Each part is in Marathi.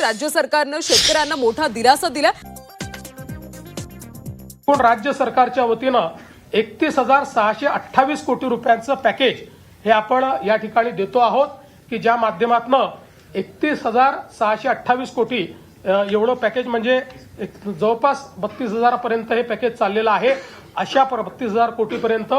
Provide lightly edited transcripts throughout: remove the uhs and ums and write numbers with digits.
राज्य सरकारनं शेतकऱ्यांना मोठा दिलासा दिला। पण राज्य सरकारच्या वतीनं 31,628 कोटी रुपयांचं पॅकेज हे आपण या ठिकाणी देतो आहोत की ज्या माध्यमातून 31,628 कोटी एवढं पॅकेज म्हणजे जवळपास 32,000 पर्यंत हे पॅकेज चाललेलं आहे। अशा 32,000 कोटी पर्यंत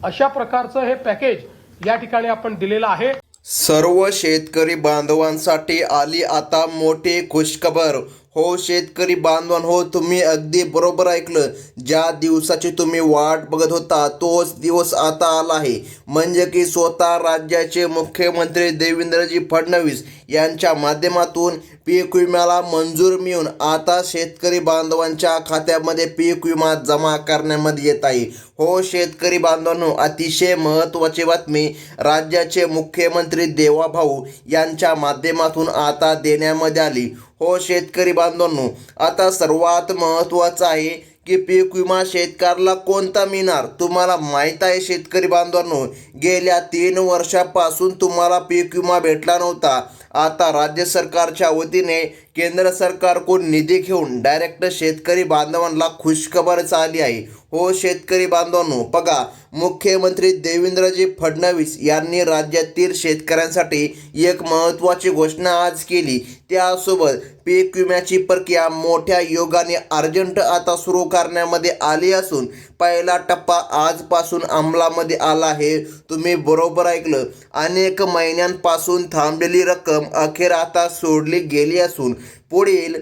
अशा प्रकारचं हे पॅकेज या ठिकाणी आपण दिलेलं आहे। सर्व शेतकरी बांधवांसाठी आली आता मोठी खुशखबर। हो शेतकरी बांधवांनो, तुम्ही अगदी बरोबर ऐकलं। ज्या दिवसाची तुम्ही वाट बघत होता तोच दिवस आता आला आहे। म्हणजे की स्वतः राज्याचे मुख्यमंत्री देवेंद्रजी फडणवीस यांच्या माध्यमातून पीक विम्याला मंजूर मिळून आता शेतकरी बांधवांच्या खात्यामध्ये पीक विमा जमा करण्यामध्ये येत आहे। हो शेतकरी बांधवांनो, अतिशय महत्त्वाची बातमी राज्याचे मुख्यमंत्री देवाभाऊ यांच्या माध्यमातून आता देण्यामध्ये आली। हो शेतकरी बांधवांनो, आता सर्वात महत्त्वाचं आहे की पीक विमा शेतकऱ्याला कोणता मिळणार। तुम्हाला माहीत आहे शेतकरी बांधवांनो, गेल्या 3 वर्षापासून तुम्हाला पीक विमा भेटला नव्हता। आता राज्य सरकारच्या वतीने केंद्र सरकारकडून निधी घेऊन डायरेक्ट शेतकरी बांधवांना खुशखबर आली आहे। हो शेतकरी बांधवांनो, बघा मुख्यमंत्री देवेंद्रजी फडणवीस यांनी राज्यातील शेतकऱ्यांसाठी एक महत्त्वाची घोषणा आज केली। त्यासोबत पीक विम्याची प्रक्रिया मोठ्या योगाने अर्जंट आता सुरू करण्यामध्ये आली असून पहिला टप्पा आजपासून अंमलामध्ये आला आहे। तुम्ही बरोबर ऐकलं, अनेक महिन्यांपासून थांबलेली रक्कम अखेर आता सोडली गेली असून पुढील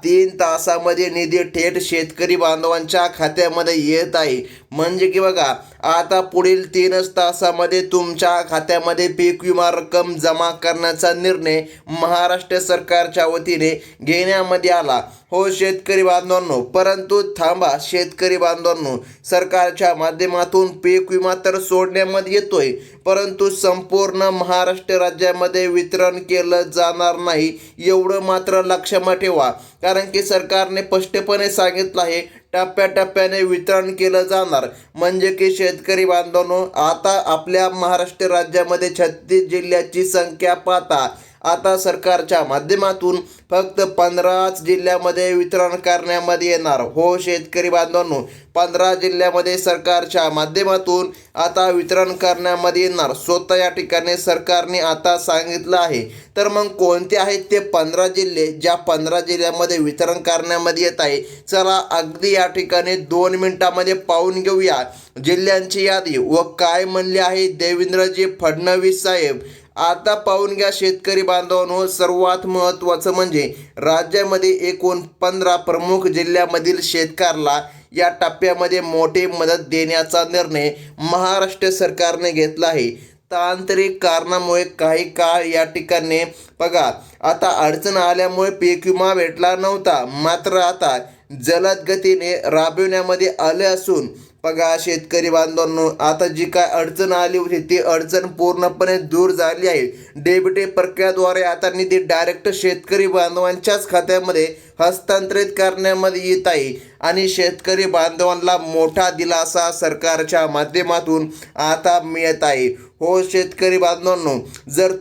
3 तासामध्ये निधी थेट शेतकरी बांधवांच्या खात्यामध्ये येत आहे। म्हणजे की आता पुढील 3 तासामध्ये तुमच्या खात्यामध्ये पीक विमा रक्कम जमा करण्याचा निर्णय महाराष्ट्र सरकारच्या वतीने घेण्यामध्ये आला। हो शेतकरी बांधवांनो, परंतु थांबा शेतकरी बांधवांनो, सरकारच्या माध्यमातून पीक विमा तर सोडण्यामध्ये येतोय, परंतु संपूर्ण महाराष्ट्र राज्यामध्ये वितरण केलं जाणार नाही एवढं मात्र लक्षात ठेवा। कारण की सरकारने स्पष्टपणे सांगितलं आहे टप्प्याटप्प्याने वितरण केलं जाणार। म्हणजे की शेतकरी बांधवांनो, आता आपल्या महाराष्ट्र राज्यामध्ये 36 जिल्ह्याची संख्या पाहता आता सरकारच्या माध्यमातून फक्त 15 जिल्ह्यामध्ये वितरण करण्यामध्ये येणार। हो शेतकरी बांधवांनो, 15 जिल्ह्यामध्ये सरकारच्या माध्यमातून आता वितरण करण्यामध्ये येणार स्वतः या ठिकाणी सरकारने आता सांगितलं आहे। तर मग कोणते आहेत ते 15 जिल्हे ज्या 15 जिल्ह्यामध्ये वितरण करण्यामध्ये येत आहे? चला अगदी या ठिकाणी 2 मिनिटांमध्ये पाहून घेऊया जिल्ह्यांची यादी व काय म्हणले आहे देवेंद्रजी फडणवीस साहेब। आता पाहून घ्या शेतकरी बांधवांनो, सर्वात महत्त्वाचं म्हणजे राज्यामध्ये एकूण 15 प्रमुख जिल्ह्यामधील शेतकऱ्याला या टप्प्यामध्ये मोठी मदत देण्याचा निर्णय महाराष्ट्र सरकारने घेतला आहे। तांत्रिक कारणामुळे काही काळ या ठिकाणी आता अडचण आल्यामुळे पीक विमा भेटला नव्हता, मात्र आता जलद गतीने राबविण्यामध्ये आले असून शेतकरी बांधवांनो, आता जी काय अडचण आली होती ती अडचण पूर्णपणे दूर झाली आहे। डेबिट प्रक्रियेद्वारे आता निधी डायरेक्ट शेतकरी बांधवांच्याच खात्यामध्ये हस्तांतरित करण्यामध्ये येत आहे आणि शेतकरी बांधवांना मोठा दिलासा सरकारच्या माध्यमातून आता मिळत आहे। हो शेतकरी बांधवांनो,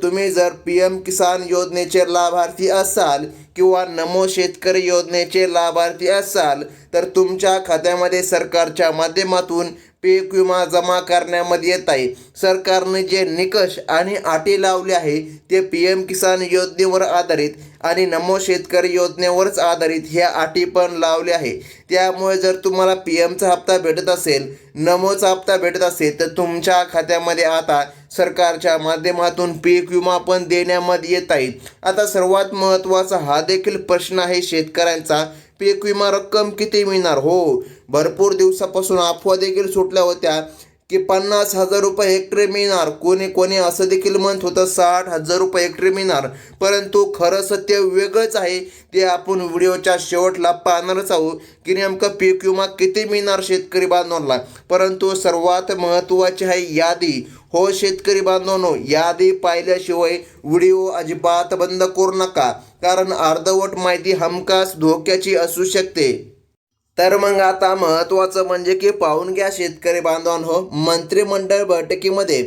तुम्ही PM किसान योजनेचे लाभार्थी असाल किंवा नमो शेतकरी योजनेचे लाभार्थी असाल तर तुमच्या खात्यामध्ये सरकारच्या माध्यमातून पीक विमा जमा करण्यामध्ये येत आहे। सरकारने जे निकष आणि अटी लावले आहे ते PM किसान योजनेवर आधारित आणि नमो शेतकरी योजनेवरच आधारित ह्या अटी पण लावले आहे। त्यामुळे जर तुम्हाला PMचा हप्ता भेटत असेल, नमोचा हप्ता भेटत असेल तर तुमच्या खात्यामध्ये आता सरकारच्या माध्यमातून पीक विमा पण देण्यामध्ये येत आहे। आता सर्वात महत्त्वाचा हा देखील प्रश्न आहे शेतकऱ्यांचा, पीक विमा रक्कम किती मिळणार? हो, भरपूर दिवसापासून अफवा देखील सुटल्या होत्या की 50,000 रुपये हेक्टरी मिळणार, कोणी असं देखील म्हणत होतं 60,000 रुपये हेक्टरी मिळणार, परंतु खरं सत्य वेगळंच आहे। ते आपण व्हिडिओच्या शेवटला पाहणारच आहोत की नेमकं पीक विमा किती मिळणार शेतकरी बांधवांना। परंतु सर्वात महत्त्वाची आहे यादी। हो शेतकरी बांधवांनो, यादी पाहिल्याशिवाय व्हिडिओ अजिबात बंद करू नका, कारण अर्धवट माहिती हमखास धोक्याची असू शकते। तर मग आता महत्त्वाचं म्हणजे की पाहून घ्या शेतकरी बांधवांनो, मंत्रिमंडळ बैठकीमध्ये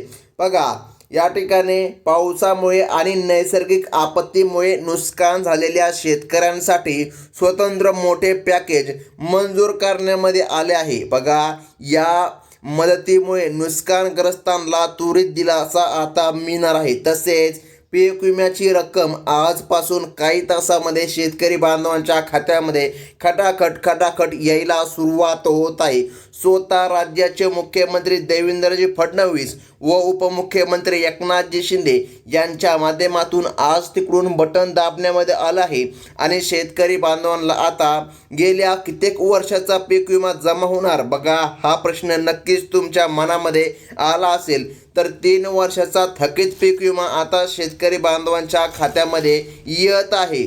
या ठिकाणी पावसामुळे आणि नैसर्गिक आपत्तीमुळे नुकसान झालेल्या शेतकऱ्यांसाठी स्वतंत्र मोठे पॅकेज मंजूर करण्यामध्ये आले आहे. बघा, या मदतीमुळे नुकसानग्रस्तांना त्वरित दिलासा आता मिळणार आहे. तसेच पीक विम्याची रक्कम आजपासून काही तासामध्ये शेतकरी बांधवांच्या खात्यामध्ये खटाखट यायला सुरुवात होत आहे. स्वतः राज्याचे मुख्यमंत्री देवेंद्रजी फडणवीस व उपमुख्यमंत्री एकनाथजी शिंदे यांच्या माध्यमातून आज तिकडून बटन दाबण्यामध्ये आलं आहे आणि शेतकरी बांधवांना आता गेल्या कित्येक वर्षाचा पीक विमा जमा होणार. बघा, हा प्रश्न नक्कीच तुमच्या मनामध्ये आला असेल तर 3 वर्षाचा थकीत पीक विमा आता शेतकरी बांधवांच्या खात्यामध्ये येत आहे.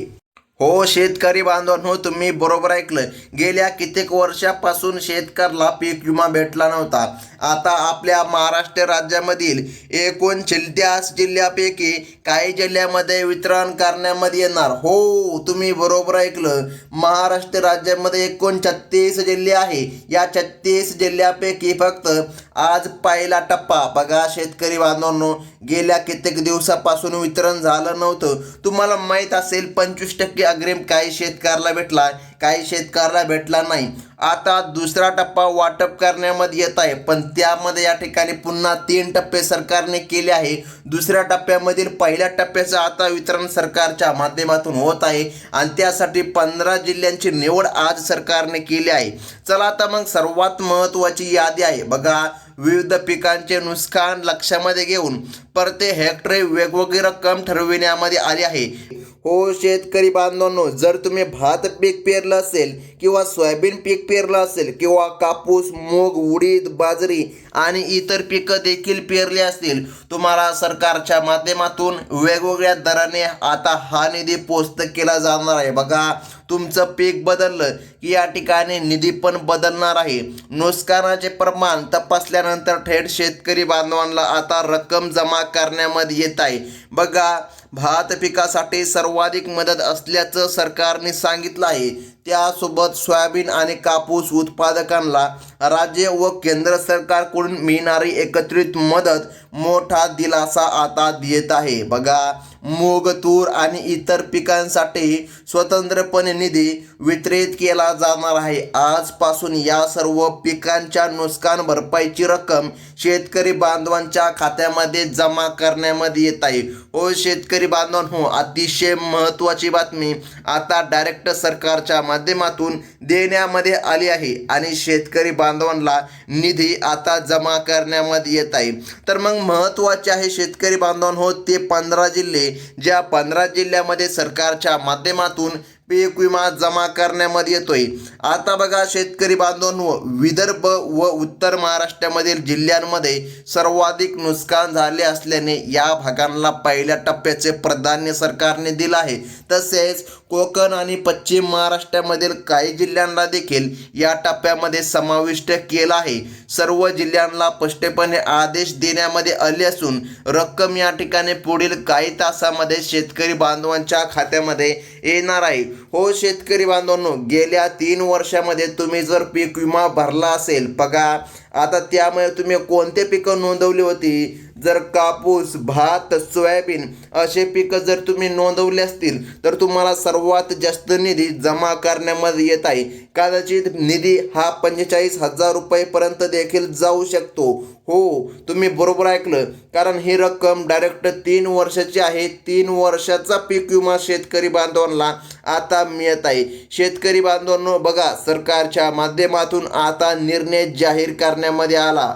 हो शेतकरी बांधवांनो, तुम्ही बरोबर ऐकलं. गेल्या कित्येक वर्षापासून शेतकऱ्याला पीक विमा भेटला नव्हता. आता आपल्या महाराष्ट्र राज्यामधील एकूण 36 जिल्ह्यापैकी काही जिल्ह्यामध्ये वितरण करण्यामध्ये येणार. हो, तुम्ही बरोबर ऐकलं. महाराष्ट्र राज्यामध्ये एकूण 36 जिल्हे आहे. या 36 जिल्ह्यापैकी फक्त आज पहिला टप्पा बघा शेतकरी बांधवांनो, गेल्या कित्येक दिवसापासून वितरण झालं नव्हतं. तुम्हाला माहीत असेल 25% अग्रिम काही शेतकऱ्याला भेटला, काही शेतकऱ्याला भेटला नाही. आता दुसरा टप्पा वाटप करण्यामध्ये येत आहे, पण त्यामध्ये या ठिकाणी पुन्हा 3 टप्पे सरकारने केले आहे. दुसऱ्या टप्प्यामधील पहिल्या टप्प्याचं आता वितरण सरकारच्या माध्यमातून होत आहे आणि त्यासाठी 15 जिल्ह्यांची निवड आज सरकारने केली आहे. चला आता मग सर्वात महत्त्वाची यादी आहे. बघा, विविध पिकांचे नुकसान लक्षामध्ये घेऊन प्रत्येक हेक्टरी वेगवेगळी रक्कम ठरविण्यामध्ये आली आहे. हो शेतकरी बांधवांनो, जर तुम्ही भात पीक पेरलं असेल किंवा सोयाबीन पीक पेरलं असेल किंवा कापूस, मूग, उडीद, बाजरी आणि इतर पिकं देखील पेरली असतील, तुम्हाला सरकारच्या माध्यमातून वेगवेगळ्या दराने आता हा निधी पोस्ट केला जाणार आहे. बघा, तुमचं पीक बदललं की या ठिकाणी निधी पण बदलणार आहे. नुकसानाचे प्रमाण तपासल्यानंतर थेट शेतकरी बांधवांना आता रक्कम जमा करण्यामध्ये येत आहे. बघा, भात पिकासाठी सर्वाधिक मदत असल्याचं सरकारने सांगितलं आहे. त्यासोबत सोयाबीन आणि कापूस उत्पादकांना राज्य व केंद्र सरकारकडून मिळणारी एकत्रित मदत मोठा दिलासा आता देत आहे. बघा, मूग, तूर आणि इतर पिकांसाठी स्वतंत्रपणे निधी वितरित केला जाणार आहे. आजपासून या सर्व पिकांच्या नुकसान भरपाईची रक्कम शेतकरी बांधवांच्या खात्यामध्ये जमा करण्यामध्ये येत आहे. हो शेतकरी बांधवांनो, अतिशय महत्त्वाची बातमी आता डायरेक्ट सरकारच्या माध्यमातून देण्यामध्ये आली आहे आणि शेतकरी बांधवांना निधी आता जमा करण्यामध्ये येत आहे. तर मग महत्त्वाचे आहे शेतकरी बांधवांनो ते 15 जिल्हे, ज्या 15 जिल्ह्यामध्ये सरकारच्या माध्यमातून पीक विमा जमा करण्यामध्ये येतोय. आता बघा शेतकरी बांधवांनो, विदर्भ व उत्तर महाराष्ट्रामधील जिल्ह्यांमध्ये सर्वाधिक नुकसान झाले असल्याने या भागांना पहिल्या टप्प्याचे प्राधान्य सरकारने दिलं आहे. तसेच कोकण आणि पश्चिम महाराष्ट्रामधील काही जिल्ह्यांना देखील या टप्प्यामध्ये समाविष्ट केला आहे. सर्व जिल्ह्यांना स्पष्टपणे आदेश देण्यामध्ये आले असून रक्कम या ठिकाणी पुढील काही तासामध्ये शेतकरी बांधवांच्या खात्यामध्ये येणार आहे. हो शेतकरी बांधवांनो, गेल्या 3 वर्षामध्ये तुम्ही जर पीक विमा भरला असेल, बघा आता त्यामुळे तुम्ही कोणते पिकं नोंदवली होती, जर कापूस, भात, सोयाबीन असे पिकं जर तुम्ही नोंदवले असतील तर तुम्हाला सर्वात जास्त निधी जमा करण्यामध्ये येत आहे. कदाचित निधी हा 45,000 रुपयेपर्यंत देखील जाऊ शकतो. हो तुम्ही बरोबर ऐकलं, कारण ही रक्कम डायरेक्ट 3 वर्षाची आहे. 3 वर्षाचा पीक विमा शेतकरी बांधवांना आता मिळत आहे. शेतकरी बांधवांनो, बघा सरकारच्या माध्यमातून आता निर्णय जाहीर करण्यामध्ये आला.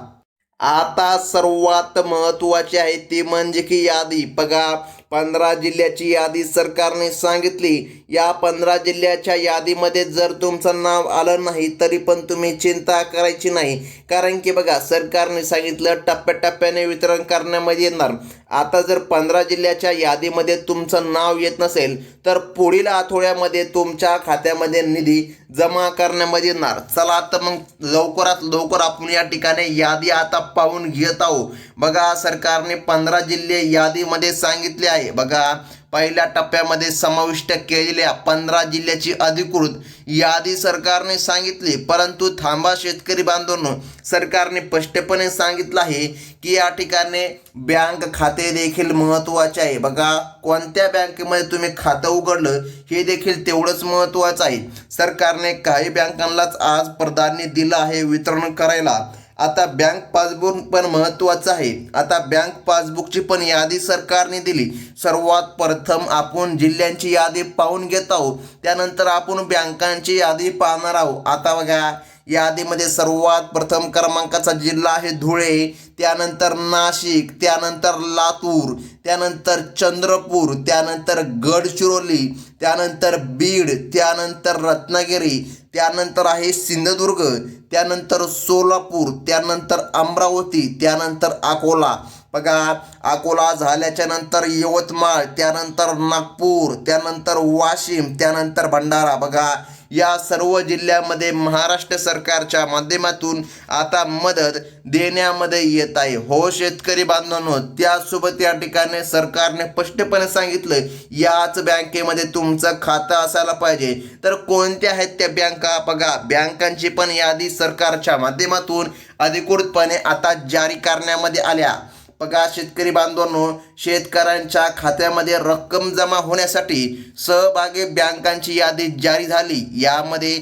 आता सर्वात महत्त्वाची आहे ती म्हणजे की यादी. बघा 15 जिल्ह्याची यादी सरकारने सांगितली. या 15 जिल्ह्याच्या यादीमध्ये जर तुमचं नाव आलं नाही तरी पण तुम्ही चिंता करायची नाही, कारण की बघा सरकारने सांगितलं टप्प्याटप्प्याने वितरण करण्यामध्ये येणार. आता जर 15 जिल्ह्याच्या यादीमध्ये तुमचं नाव येत नसेल तर पुढील आठवड्यामध्ये तुमच्या खात्यामध्ये निधी जमा करण्यामध्ये येणार. चला आता मग लवकरात लवकर आपण या ठिकाणी यादी आता पाहून घेत आहोत. बघा सरकारने 15 जिल्हे यादीमध्ये सांगितले आहे. बघा पहिल्या टप्प्यामध्ये समाविष्ट केलेल्या 15 जिल्ह्याची अधिकृत यादी सरकारने सांगितली। परंतु थांबा शेतकरी बांधवांनो, सरकारने स्पष्टपणे सांगितलं आहे की या ठिकाणी बँक खाते देखील महत्त्वाचे आहे। बघा, कोणत्या बँकेमध्ये तुम्ही खातं उघडलं हे देखील तेवढंच महत्त्वाचं आहे। सरकारने काही बँकांनाच आज प्राधान्य दिलं आहे वितरण करायला। आता बँक पासबुक पण महत्त्वाचं आहे। आता बँक पासबुकची पण यादी सरकारने दिली। सर्वात प्रथम आपण जिल्ह्यांची यादी पाहून घेत आहोत, त्यानंतर आपण बँकांची यादी पाहणार आहोत। आता बघा, यादीमध्ये सर्वात प्रथम क्रमांकाचा जिल्हा आहे धुळे, त्यानंतर नाशिक, त्यानंतर लातूर, त्यानंतर चंद्रपूर, त्यानंतर गडचिरोली, त्यानंतर बीड, त्यानंतर रत्नागिरी, त्यानंतर आहे सिंधुदुर्ग, त्यानंतर सोलापूर, त्यानंतर अमरावती, त्यानंतर अकोला। बघा, अकोला झाल्याच्या नंतर यवतमाळ, त्यानंतर नागपूर, त्यानंतर वाशिम, त्यानंतर भंडारा। बघा, या सर्व जिल्ह्यामध्ये महाराष्ट्र सरकारच्या माध्यमातून आता मदत देण्यामध्ये येत आहे। हो शेतकरी बांधवांनो, त्यासोबत या ठिकाणी सरकारने स्पष्टपणे सांगितलं याच बँकेमध्ये तुमचं खातं असायला पाहिजे। तर कोणत्या आहेत त्या बँका? बघा, बँकांची पण यादी सरकारच्या माध्यमातून अधिकृतपणे आता जारी करण्यामध्ये आल्या। बघा शेतकरी बांधवांनो, शेतकऱ्यांच्या खात्यामध्ये रक्कम जमा होण्यासाठी सहभागी बँकांची यादी जारी झाली। यामध्ये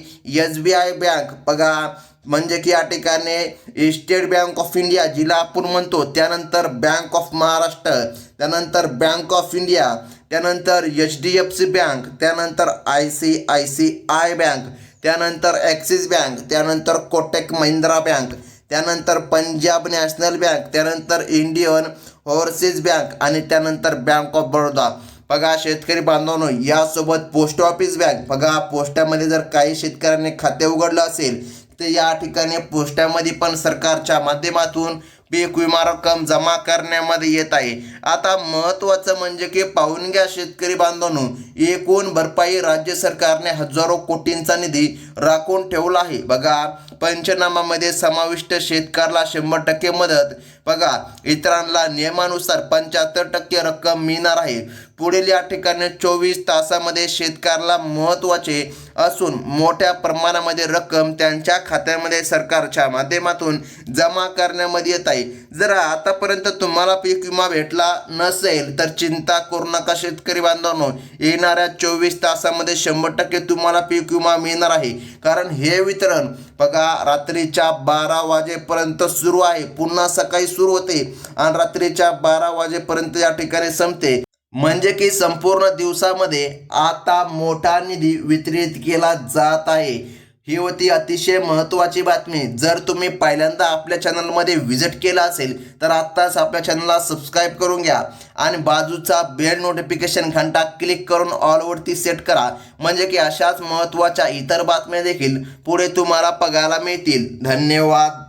SBI बँक, बघा म्हणजे की या ठिकाणी स्टेट बँक ऑफ इंडिया जिला आपण म्हणतो, त्यानंतर बँक ऑफ महाराष्ट्र, त्यानंतर बँक ऑफ इंडिया, त्यानंतर HDFC बँक, त्यानंतर ICICI बँक, त्यानंतर ॲक्सिस बँक, त्यानंतर कोटक महिंद्रा बँक, त्यानंतर पंजाब नॅशनल बँक, त्यानंतर इंडियन ओव्हरसीज बँक आणि त्यानंतर बँक ऑफ बडोदा। बघा शेतकरी बांधवांनो, यासोबत पोस्ट ऑफिस बँक, बघा पोस्टामध्ये जर काही शेतकऱ्यांनी खाते उघडलं असेल तर या ठिकाणी पोस्टामध्ये पण सरकारच्या माध्यमातून पीक विमा रक्कम जमा करण्यामध्ये येत आहे। आता महत्त्वाचं म्हणजे की पाहून घ्या शेतकरी बांधवांनो, एकूण भरपाई राज्य सरकारने हजारो कोटींचा निधी राखून ठेवला आहे। बघा, पंचनामामध्ये समाविष्ट शेतकऱ्याला 100% मदत, बघा इतरांना नियमानुसार 75% रक्कम मिळणार आहे। पुढील या ठिकाणी 24 तासामध्ये शेतकऱ्याला महत्त्वाचे असून मोठ्या प्रमाणामध्ये रक्कम त्यांच्या खात्यामध्ये सरकारच्या माध्यमातून जमा करण्यामध्ये येत आहे। जर आतापर्यंत तुम्हाला पीक विमा भेटला नसेल तर चिंता करू नका शेतकरी बांधवांनो, येणाऱ्या 24 तासामध्ये 100% तुम्हाला पीक विमा मिळणार आहे। कारण हे वितरण बघा रात्रीच्या 12 वाजेपर्यंत सुरू आहे, पुन्हा सकाळी सुरू होते आणि रात्रीच्या 12 वाजेपर्यंत या ठिकाणी संपते। म्हणजे की संपूर्ण दिवसामध्ये आता मोठा निधी वितरित केला जात आहे। ही होती अतिशय महत्त्वाची बातमी। जर तुम्ही पहिल्यांदा आपल्या चॅनलमध्ये व्हिजिट केला असेल तर आत्ताच आपल्या चॅनलला सबस्क्राईब करून घ्या आणि बाजूचा बेल नोटिफिकेशन घंटा क्लिक करून ऑलवरती सेट करा, म्हणजे की अशाच महत्त्वाच्या इतर बातम्या देखील पुढे तुम्हाला बघायला मिळतील। धन्यवाद।